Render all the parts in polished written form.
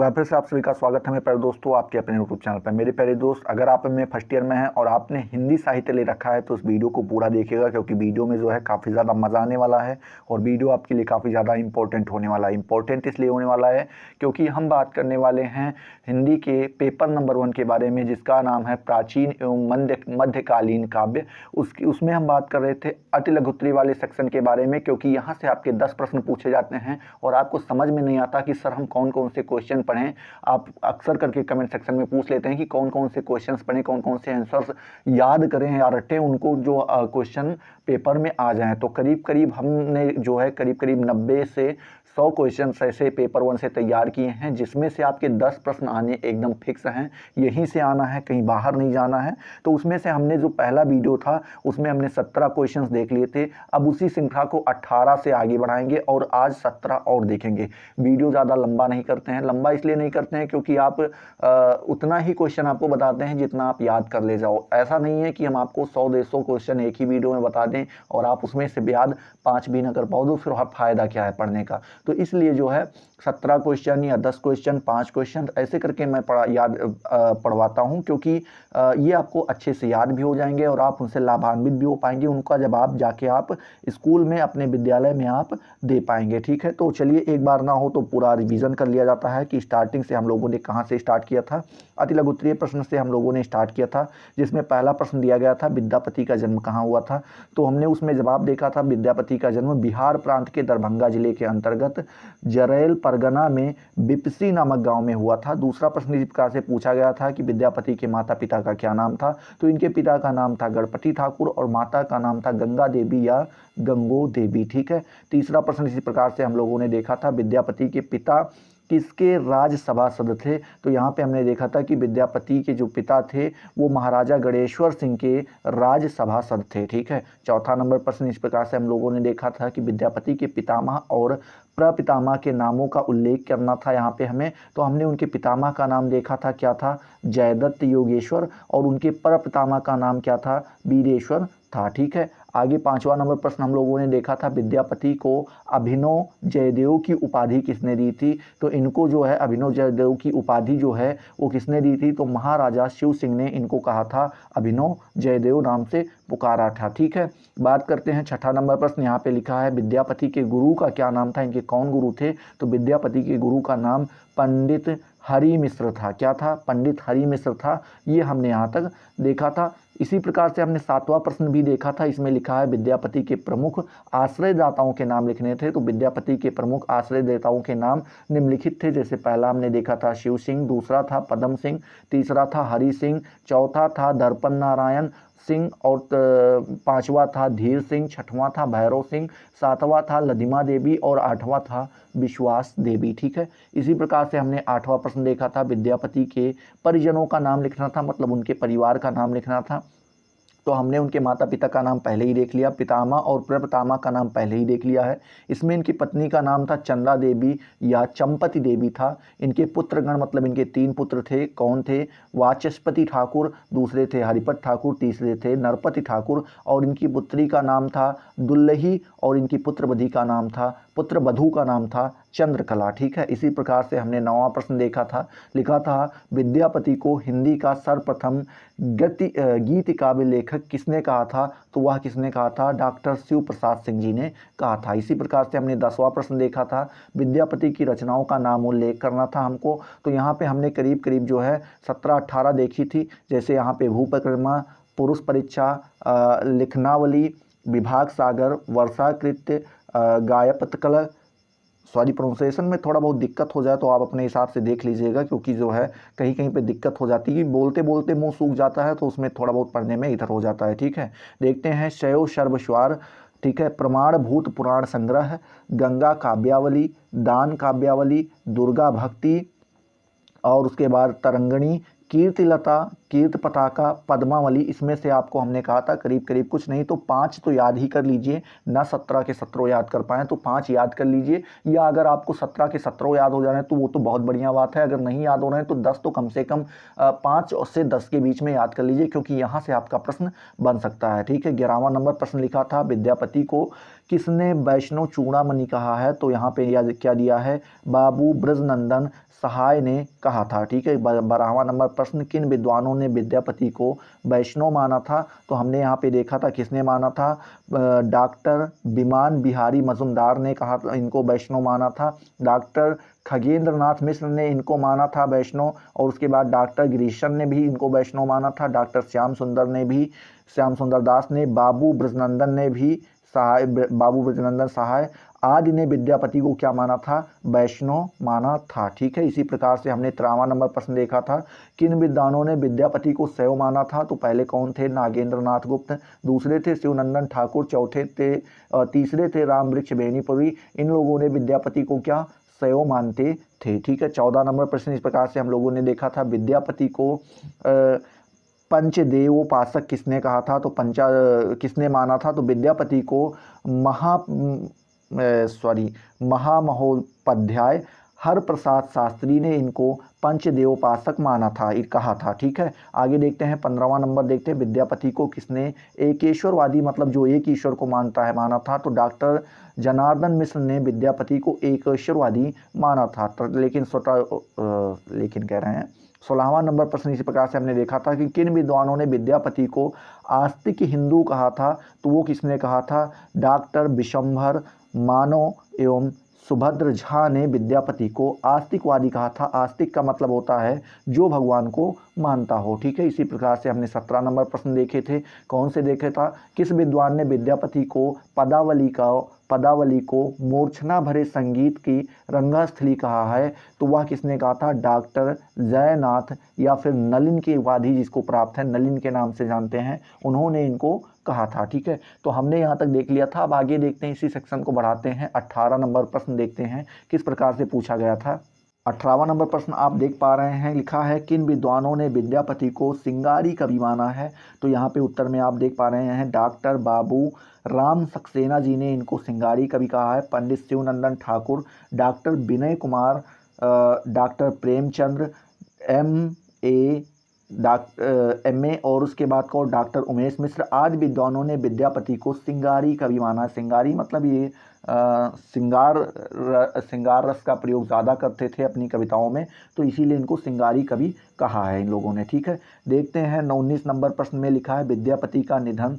बार फिर से आप सभी का स्वागत है मेरे प्यारे दोस्तों आपके अपने यूट्यूब चैनल पर। मेरे प्यारे दोस्त, अगर आप में फर्स्ट ईयर में हैं और आपने हिंदी साहित्य ले रखा है तो उस वीडियो को पूरा देखिएगा, क्योंकि वीडियो में जो है काफ़ी ज़्यादा मज़ा आने वाला है और वीडियो आपके लिए काफ़ी ज़्यादा इंपॉर्टेंट होने वाला है। इंपॉर्टेंट इसलिए होने वाला है क्योंकि हम बात करने वाले हैं हिंदी के पेपर नंबर 1 के बारे में, जिसका नाम है प्राचीन एवं मध्यकालीन काव्य। उसमें हम बात कर रहे थे अति लघुत्तरी वाले सेक्शन के बारे में, क्योंकि यहाँ से आपके 10 प्रश्न पूछे जाते हैं और आपको समझ में नहीं आता कि सर हम कौन कौन से क्वेश्चन पढ़ें। आप अक्सर करके कमेंट सेक्शन में पूछ लेते हैं कि कौन कौन से क्वेश्चंस पढ़ें, कौन कौन से आंसर्स याद करें या रटें उनको जो क्वेश्चन पेपर में आ जाएं। तो करीब करीब हमने जो है करीब 90 से 100 क्वेश्चन ऐसे पेपर 1 से तैयार किए हैं, जिसमें से आपके 10 प्रश्न आने एकदम फिक्स हैं। यहीं से आना है, कहीं बाहर नहीं जाना है। तो उसमें से हमने जो पहला वीडियो था उसमें हमने 17 क्वेश्चन्स देख लिए थे। अब उसी श्रृंखला को 18 से आगे बढ़ाएंगे और आज 17 और देखेंगे। वीडियो ज़्यादा लंबा नहीं करते हैं। लंबा इसलिए नहीं करते हैं क्योंकि आप उतना ही क्वेश्चन आपको बताते हैं जितना आप याद कर ले जाओ। ऐसा नहीं है कि हम आपको 100-150 क्वेश्चन एक ही वीडियो में बता दें और आप उसमें से याद 5 भी ना कर पाओ तो फिर फ़ायदा क्या है पढ़ने का। तो इसलिए जो है 17 क्वेश्चन या 10 क्वेश्चन, 5 क्वेश्चन ऐसे करके मैं पढ़वाता हूँ, क्योंकि ये आपको अच्छे से याद भी हो जाएंगे और आप उनसे लाभान्वित भी हो पाएंगे। उनका जवाब जाके आप स्कूल में अपने विद्यालय में आप दे पाएंगे। ठीक है, तो चलिए एक बार ना हो तो पूरा रिवीजन कर लिया जाता है कि स्टार्टिंग से हम लोगों ने कहाँ से स्टार्ट किया था। अति लघुत्तरीय प्रश्न से हम लोगों ने स्टार्ट किया था, जिसमें पहला प्रश्न दिया गया था विद्यापति का जन्म कहाँ हुआ था। तो हमने उसमें जवाब देखा था विद्यापति का जन्म बिहार प्रांत के दरभंगा जिले के अंतर्गत जरैल परगना में बिपसी नामक गांव में हुआ था। दूसरा प्रश्न इस प्रकार से पूछा गया था कि विद्यापति के माता पिता का क्या नाम था। तो इनके पिता का नाम था गणपति ठाकुर और माता का नाम था गंगा देवी या गंगो देवी। ठीक है। तीसरा प्रश्न इसी प्रकार से हम लोगों ने देखा था विद्यापति के पिता किसके राज्यसभासद थे। तो यहाँ पे हमने देखा था कि विद्यापति के जो पिता थे वो महाराजा गणेश्वर सिंह के राज्यसभासद थे। ठीक है। चौथा नंबर प्रश्न इस प्रकार से हम लोगों ने देखा था कि विद्यापति के पितामह और प्रपितामह के नामों का उल्लेख करना था यहाँ पे हमें। तो हमने उनके पितामह का नाम देखा था, क्या था, जयदत्त योगेश्वर, और उनके प्रपितामह का नाम क्या था, वीरेश्वर था। ठीक है। आगे पांचवा नंबर प्रश्न हम लोगों ने देखा था विद्यापति को अभिनव जयदेव की उपाधि किसने दी थी। तो इनको जो है अभिनव जयदेव की उपाधि जो है वो किसने दी थी, तो महाराजा शिव सिंह ने इनको कहा था, अभिनव जयदेव नाम से पुकारा था। ठीक है। बात करते हैं छठा नंबर प्रश्न। यहाँ पे लिखा है विद्यापति के गुरु का क्या नाम था, इनके कौन गुरु थे। तो विद्यापति के गुरु का नाम पंडित हरि मिश्र था। क्या था, पंडित हरि मिश्र था। ये हमने यहाँ तक देखा था। इसी प्रकार से हमने सातवां प्रश्न भी देखा था। इसमें लिखा है विद्यापति के प्रमुख आश्रयदाताओं के नाम लिखने थे। तो विद्यापति के प्रमुख आश्रयदाताओं के नाम निम्नलिखित थे। जैसे पहला हमने देखा था शिव सिंह, दूसरा था पदम सिंह, तीसरा था हरि सिंह, चौथा था दर्पण नारायण सिंह और पांचवा था धीर सिंह, छठवां था भैरव सिंह, सातवां था लधिमा देवी और आठवां था विश्वास देवी। ठीक है। इसी प्रकार से हमने आठवां प्रश्न देखा था विद्यापति के परिजनों का नाम लिखना था, मतलब उनके परिवार का नाम लिखना था। तो हमने उनके माता पिता का नाम पहले ही देख लिया, पितामह और प्रपितामह का नाम पहले ही देख लिया है। इसमें इनकी पत्नी का नाम था चंदा देवी या चंपति देवी था। इनके पुत्रगण मतलब इनके 3 पुत्र थे। कौन थे, वाचस्पति ठाकुर, दूसरे थे हरिपत ठाकुर, तीसरे थे नरपति ठाकुर, और इनकी पुत्री का नाम था दुल्लही और इनकी पुत्रवधू का नाम था चंद्रकला। ठीक है। इसी प्रकार से हमने 9वां प्रश्न देखा था। लिखा था विद्यापति को हिंदी का सर्वप्रथम गीत काव्य लेखक किसने कहा था। तो वह किसने कहा था, डॉक्टर शिव प्रसाद सिंह जी ने कहा था। इसी प्रकार से हमने 10वां प्रश्न देखा था विद्यापति की रचनाओं का नाम उल्लेख करना था हमको। तो यहाँ पे हमने करीब जो है 17-18 देखी थी। जैसे यहाँ पे भूपरिक्रमा, पुरुष परीक्षा, लिखनावली, विभाग सागर, वर्षाकृत्य, गायपतकल, सॉरी प्रोनाउंसिएशन में थोड़ा बहुत दिक्कत हो जाए तो आप अपने हिसाब से देख लीजिएगा, क्योंकि जो है कहीं कहीं पे दिक्कत हो जाती है, बोलते बोलते मुंह सूख जाता है तो उसमें थोड़ा बहुत पढ़ने में इधर हो जाता है। ठीक है। देखते हैं शैव सर्वस्वार, ठीक है, प्रमाणभूत पुराण संग्रह, गंगा काव्यावली, दान काव्यावली, दुर्गा भक्ति, और उसके बाद तरंगणी, कीर्तिलता, कीर्त पताका, पद्मावली, इसमें से आपको हमने कहा था करीब करीब कुछ नहीं तो 5 तो याद ही कर लीजिए, ना 17 के 17 याद कर पाएँ तो 5 याद कर लीजिए, या अगर आपको 17 के 17 याद हो जा रहे हैं तो वो तो बहुत बढ़िया बात है, अगर नहीं याद हो रहे हैं तो 10 तो कम से कम 5 से 10 के बीच में याद कर लीजिए, क्योंकि यहाँ से आपका प्रश्न बन सकता है। ठीक है, 11वां नंबर प्रश्न लिखा था, विद्यापति को किसने वैष्णव चूड़ामणि कहा है? तो यहाँ पे याद क्या दिया है, बाबू ब्रजनंदन सहाय ने कहा था। ठीक है, 12वां नंबर प्रश्न, किन विद्वानों ने विद्यापति को वैष्णव माना था? तो हमने यहाँ पे देखा था किसने माना था, डॉक्टर विमान बिहारी मजुमदार ने कहा इनको वैष्णव माना था, डॉक्टर खगेंद्र नाथ मिश्र ने इनको माना था वैष्णव, और उसके बाद डॉक्टर गिरीशन ने भी इनको वैष्णव माना था, डॉक्टर श्याम सुंदर दास ने, बाबू ब्रजनंदन ने भी बाबू ब्रजनंदन सहाय आदि ने विद्यापति को क्या माना था, वैष्णव माना था। ठीक है, इसी प्रकार से हमने 13वां नंबर प्रश्न देखा था, किन विद्वानों ने विद्यापति को शैव माना था? तो पहले कौन थे, नागेंद्र नाथ गुप्त, दूसरे थे शिवनंदन ठाकुर, तीसरे थे राम वृक्ष बेनीपुरी। इन लोगों ने विद्यापति को क्या, शैव मानते थे। ठीक है, 14 नंबर प्रश्न इस प्रकार से हम लोगों ने देखा था, विद्यापति को पंचदेवोपासक किसने कहा था? तो किसने माना था? तो विद्यापति को महामहोपाध्याय हरप्रसाद शास्त्री ने इनको पंचदेवोपासक माना था, कहा था। ठीक है, आगे देखते हैं 15वां नंबर देखते हैं, विद्यापति को किसने एकेश्वरवादी मतलब जो एक ईश्वर को मानता है माना था? तो डॉक्टर जनार्दन मिश्र ने विद्यापति को एकेश्वरवादी माना था। लेकिन कह रहे हैं 16वां नंबर प्रश्न इसी प्रकार से हमने देखा था कि किन विद्वानों ने विद्यापति को आस्तिक हिंदू कहा था? तो वो किसने कहा था, डॉक्टर विशंभर मानव एवं सुभद्र झा ने विद्यापति को आस्तिकवादी कहा था। आस्तिक का मतलब होता है जो भगवान को मानता हो। ठीक है, इसी प्रकार से हमने 17 नंबर प्रश्न देखे थे, कौन से देखे था, किस विद्वान ने विद्यापति को पदावली को मूर्छना भरे संगीत की रंगस्थली कहा है? तो वह किसने कहा था, डॉक्टर जयनाथ या फिर नलिन की उपाधि जिसको प्राप्त है, नलिन के नाम से जानते हैं, उन्होंने इनको कहा था। ठीक है, तो हमने यहाँ तक देख लिया था। अब आगे देखते हैं, इसी सेक्शन को बढ़ाते हैं, 18 नंबर प्रश्न देखते हैं किस प्रकार से पूछा गया था। 18वां नंबर प्रश्न आप देख पा रहे हैं, लिखा है किन विद्वानों ने विद्यापति को सिंगारी कवि माना है? तो यहाँ पे उत्तर में आप देख पा रहे हैं, डॉक्टर बाबू राम सक्सेना जी ने इनको सिंगारी कवि कहा है, पंडित Shivnandan Thakur, doctor Vinay Kumar, doctor Premchandra, MA और उसके बाद को डॉक्टर उमेश मिश्र आदि विद्वानों ने विद्यापति को सिंगारी कवि माना। सिंगारी मतलब ये सिंगार रस का प्रयोग ज़्यादा करते थे अपनी कविताओं में, तो इसीलिए इनको सिंगारी कवि कहा है इन लोगों ने। ठीक है, देखते हैं 19 नंबर प्रश्न में लिखा है, विद्यापति का निधन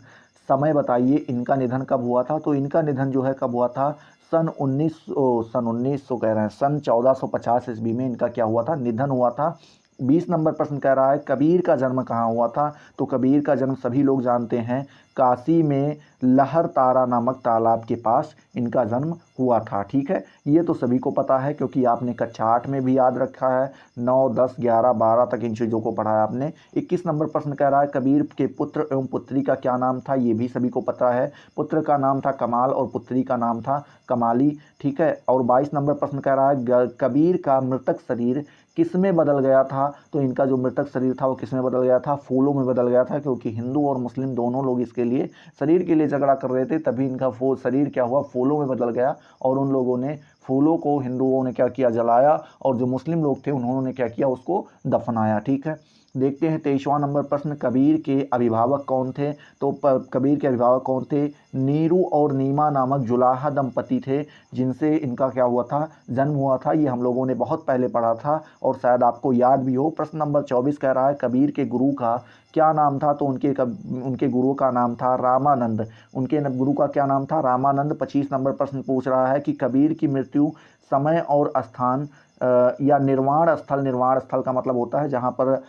समय बताइए, इनका निधन कब हुआ था? तो इनका निधन जो है कब हुआ था, सन 1450 ईस्वी में इनका क्या हुआ था, निधन हुआ था। 20 नंबर प्रश्न कह रहा है, कबीर का जन्म कहाँ हुआ था? तो कबीर का जन्म सभी लोग जानते हैं, काशी में लहर तारा नामक तालाब के पास इनका जन्म हुआ था। ठीक है, ये तो सभी को पता है क्योंकि आपने कक्षा 8 में भी याद रखा है, 9, 10, 11, 12 तक इन चीज़ों को पढ़ा है आपने। 21 नंबर प्रश्न कह रहा है, कबीर के पुत्र एवं पुत्री का क्या नाम था? ये भी सभी को पता है, पुत्र का नाम था कमाल और पुत्री का नाम था कमाली। ठीक है, और 22 नंबर प्रश्न कह रहा है, कबीर का मृतक शरीर किस में बदल गया था? तो इनका जो मृतक शरीर था वो किस में बदल गया था, फूलों में बदल गया था, क्योंकि हिंदू और मुस्लिम दोनों लोग इसके लिए शरीर के लिए झगड़ा कर रहे थे, तभी इनका शरीर क्या हुआ, फूलों में बदल गया, और उन लोगों ने फूलों को, हिंदुओं ने क्या किया, जलाया, और जो मुस्लिम लोग थे उन्होंने क्या किया, उसको दफनाया। ठीक है, देखते हैं 23वां नंबर प्रश्न, कबीर के अभिभावक कौन थे? तो कबीर के अभिभावक कौन थे? नीरू और नीमा नामक जुलाहा दंपति थे, जिनसे इनका क्या हुआ था, जन्म हुआ था। ये हम लोगों ने बहुत पहले पढ़ा था और शायद आपको याद भी हो। प्रश्न नंबर 24 कह रहा है, कबीर के गुरु का क्या नाम था? तो उनके गुरु का नाम था रामानंद। उनके गुरु का क्या नाम था? रामानंद। 25 नंबर प्रश्न पूछ रहा है कि कबीर की मृत्यु समय और स्थान या निर्वाण स्थल का मतलब होता है जहाँ पर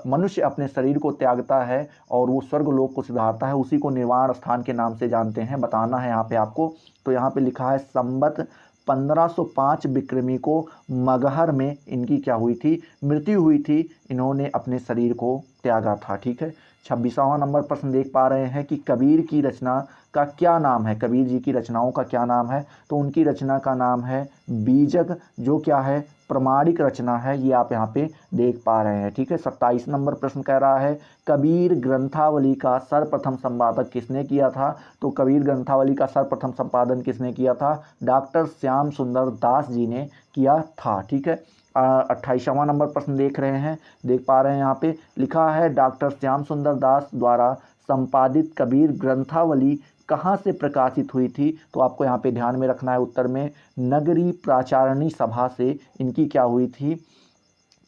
मनुष्य अपने शरीर को त्यागता है और वो स्वर्ग लोक को सिधारता है, उसी को निर्वाण स्थान के नाम से जानते हैं, बताना है यहाँ पे आपको। तो यहाँ पे लिखा है, संवत 1505 विक्रमी को मगहर में इनकी क्या हुई थी, मृत्यु हुई थी, इन्होंने अपने शरीर को त्यागा था। ठीक है, 26वां नंबर प्रश्न देख पा रहे हैं कि कबीर की रचना का क्या नाम है, कबीर जी की रचनाओं का क्या नाम है, तो उनकी रचना का नाम है बीजक, जो क्या है प्रमाणिक रचना है, ये आप यहाँ पे देख पा रहे हैं। ठीक है, 27 नंबर प्रश्न कह रहा है कबीर ग्रंथावली का सर्वप्रथम संपादक किसने किया था, तो कबीर ग्रंथावली का सर्वप्रथम संपादन किसने किया था, डॉक्टर श्याम सुंदर दास जी ने किया था। ठीक है, 28वां नंबर प्रश्न देख रहे हैं, देख पा रहे हैं यहाँ पे लिखा है डॉक्टर श्याम सुंदर दास द्वारा संपादित कबीर ग्रंथावली कहाँ से प्रकाशित हुई थी, तो आपको यहाँ पे ध्यान में रखना है उत्तर में नगरी प्राचारणी सभा से इनकी क्या हुई थी,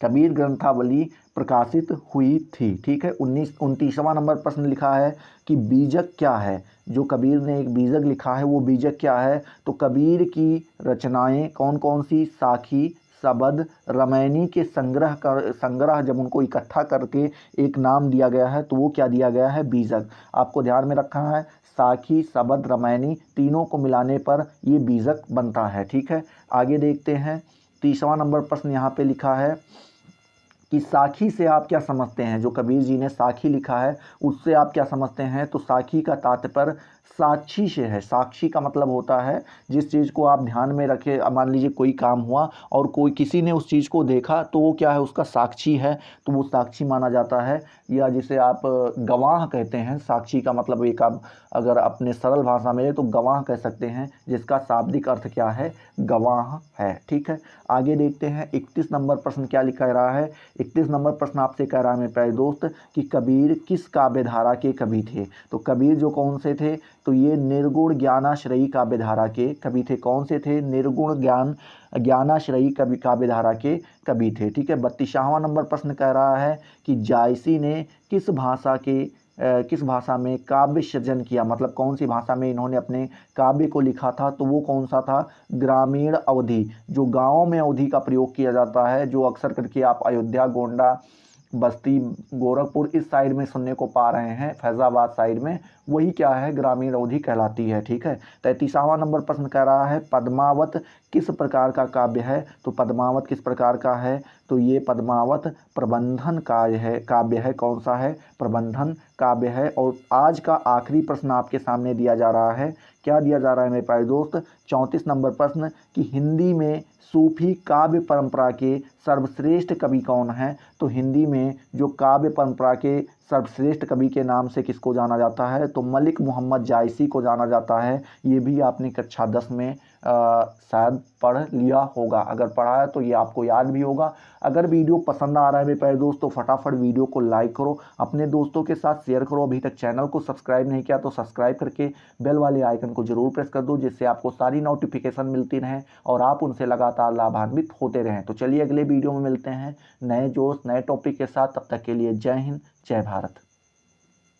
कबीर ग्रंथावली प्रकाशित हुई थी। ठीक है, 29वां नंबर प्रश्न लिखा है कि बीजक क्या है, जो कबीर ने एक बीजक लिखा है वो बीजक क्या है, तो कबीर की रचनाएं कौन कौन सी, साखी, सबद, रामायणी के संग्रह जब उनको इकट्ठा करके एक नाम दिया गया है तो वो क्या दिया गया है, बीजक। आपको ध्यान में रखना है साखी, सबद, रामायणी तीनों को मिलाने पर ये बीजक बनता है। ठीक है, आगे देखते हैं 30वां नंबर प्रश्न यहाँ पे लिखा है कि साखी से आप क्या समझते हैं, जो कबीर जी ने साखी लिखा है उससे आप क्या समझते हैं, तो साखी का तात्पर्य साक्षी से है। साक्षी का मतलब होता है जिस चीज़ को आप ध्यान में रखें, अब मान लीजिए कोई काम हुआ और कोई किसी ने उस चीज़ को देखा तो वो क्या है, उसका साक्षी है, तो वो साक्षी माना जाता है, या जिसे आप गवाह कहते हैं। साक्षी का मतलब एक आप अगर अपने सरल भाषा में तो गवाह कह सकते हैं, जिसका शाब्दिक अर्थ क्या है, गवाह है। ठीक है, आगे देखते हैं 31 नंबर प्रश्न क्या लिखा रहा है। 31 नंबर प्रश्न आपसे कह रहा है मेरे प्यारे दोस्त कि कबीर किस काव्य धारा के कवि थे, तो कबीर जो कौन से थे, तो ये निर्गुण ज्ञानाश्रयी काव्य धारा के कवि थे। कौन से थे, निर्गुण ज्ञानाश्रयी कवि काव्य धारा के कवि थे। ठीक है, 32वां नंबर प्रश्न कह रहा है कि जायसी ने किस भाषा में काव्य सृजन किया, मतलब कौन सी भाषा में इन्होंने अपने काव्य को लिखा था, तो वो कौन सा था, ग्रामीण अवधी, जो गाँव में अवधी का प्रयोग किया जाता है, जो अक्सर करके आप अयोध्या, गोंडा, बस्ती, गोरखपुर इस साइड में सुनने को पा रहे हैं, फैज़ाबाद साइड में, वही क्या है, ग्रामीण अवधी कहलाती है। ठीक है, 33वां नंबर प्रश्न कह रहा है पद्मावत किस प्रकार का काव्य है, तो पद्मावत किस प्रकार का है, तो ये पद्मावत प्रबंधन काव्य है। कौन सा है, प्रबंधन काव्य है। और आज का आखिरी प्रश्न आपके सामने दिया जा रहा है, क्या दिया जा रहा है मेरे प्यारे दोस्त, 34 नंबर प्रश्न कि हिंदी में सूफी काव्य परंपरा के सर्वश्रेष्ठ कवि कौन हैं, तो हिंदी में जो काव्य परंपरा के सर्वश्रेष्ठ कवि के नाम से किसको जाना जाता है, तो मलिक मोहम्मद जायसी को जाना जाता है। ये भी आपने कक्षा 10 में शायद पढ़ लिया होगा, अगर पढ़ा है तो ये आपको याद भी होगा। अगर वीडियो पसंद आ रहा है मेरे प्यारे दोस्तों, फटाफट वीडियो को लाइक करो, अपने दोस्तों के साथ शेयर करो। अभी तक चैनल को सब्सक्राइब नहीं किया तो सब्सक्राइब करके बेल वाले आइकन को जरूर प्रेस कर दो, जिससे आपको सारी नोटिफिकेशन मिलती रहें और आप उनसे लगातार लाभान्वित होते रहें। तो चलिए अगले वीडियो में मिलते हैं नए जोश नए टॉपिक के साथ, तब तक के लिए जय हिंद, जय भारत।